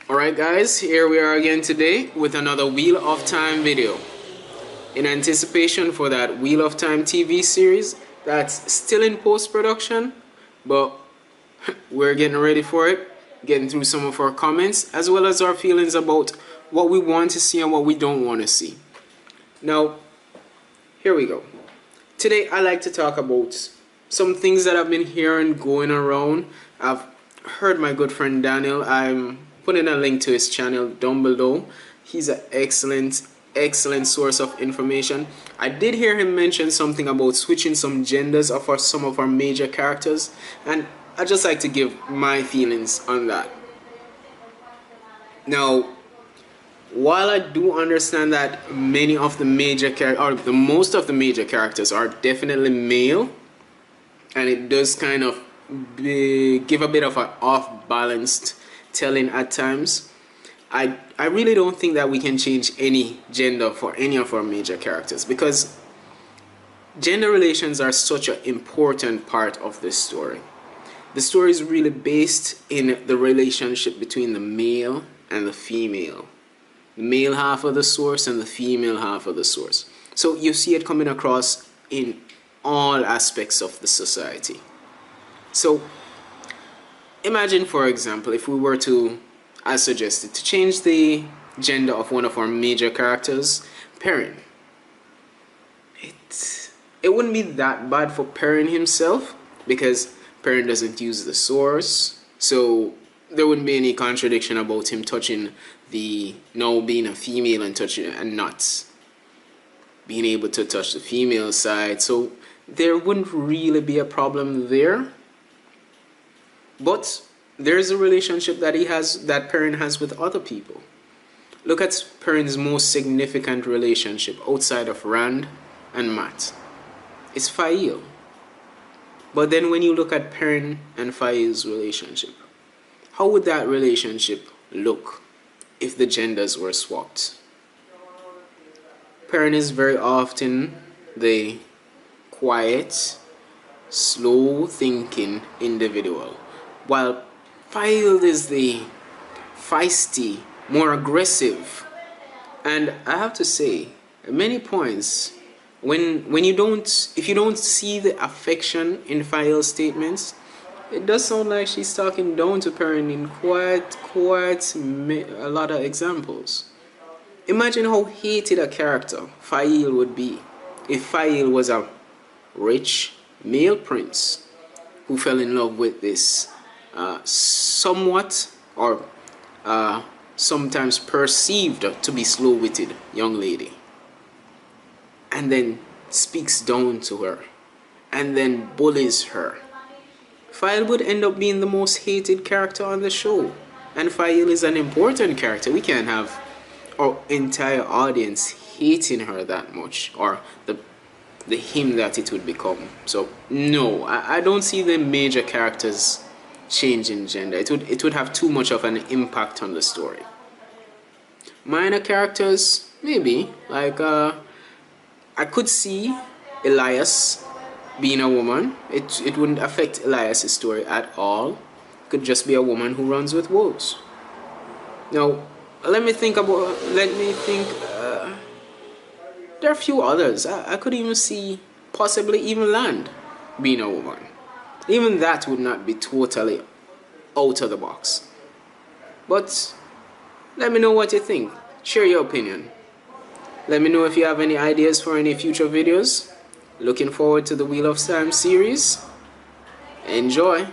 Alright guys, here we are again today with another Wheel of Time video. In anticipation for that Wheel of Time TV series that's still in post-production, but we're getting ready for it, getting through some of our comments as well as our feelings about what we want to see and what we don't want to see. Now, here we go. Today I like to talk about some things that I've been hearing going around. I've heard my good friend Daniel, I'm putting a link to his channel down below. He's an excellent source of information. I did hear him mention something about switching some genders for some of our major characters, and I just like to give my feelings on that. Now, while I do understand that many of the major characters, or the most of the major characters are definitely male, and it does kind of give a bit of an off-balanced telling at times, I really don't think that we can change any gender for any of our major characters, because gender relations are such an important part of this story. The story is really based in the relationship between the male and the female. The male half of the source and the female half of the source. So you see it coming across in all aspects of the society. So imagine, for example, if we were to, as suggested, to change the gender of one of our major characters, Perrin. It wouldn't be that bad for Perrin himself, because Perrin doesn't use the source, so there wouldn't be any contradiction about him touching the now being a female and touching it and not being able to touch the female side, so there wouldn't really be a problem there. But there's a relationship that Perrin has with other people. Look at Perrin's most significant relationship outside of Rand and Matt. It's Fael. But then when you look at Perrin and Fael's relationship, how would that relationship look if the genders were swapped? Perrin is very often the quiet, slow-thinking individual, while Fael is the feisty, more aggressive. And I have to say, at many points, if you don't see the affection in Fael's statements, it does sound like she's talking down to Perrin in quite a lot of examples. Imagine how hated a character Fael would be if Fael was a rich male prince who fell in love with this somewhat or sometimes perceived to be slow-witted young lady, and then speaks down to her and then bullies her. Fael would end up being the most hated character on the show, and Fael is an important character. We can't have our entire audience hating her that much, or the him that it would become. So no, I don't see the major characters changing gender. It would have too much of an impact on the story. Minor characters, maybe, like I could see Elias being a woman. It wouldn't affect Elias' story at all. It could just be a woman who runs with wolves. Now, let me think. There are a few others. I could even see possibly even Land being a woman. Even that would not be totally out of the box. But let me know what you think. Share your opinion. Let me know if you have any ideas for any future videos. Looking forward to the Wheel of Time series. Enjoy!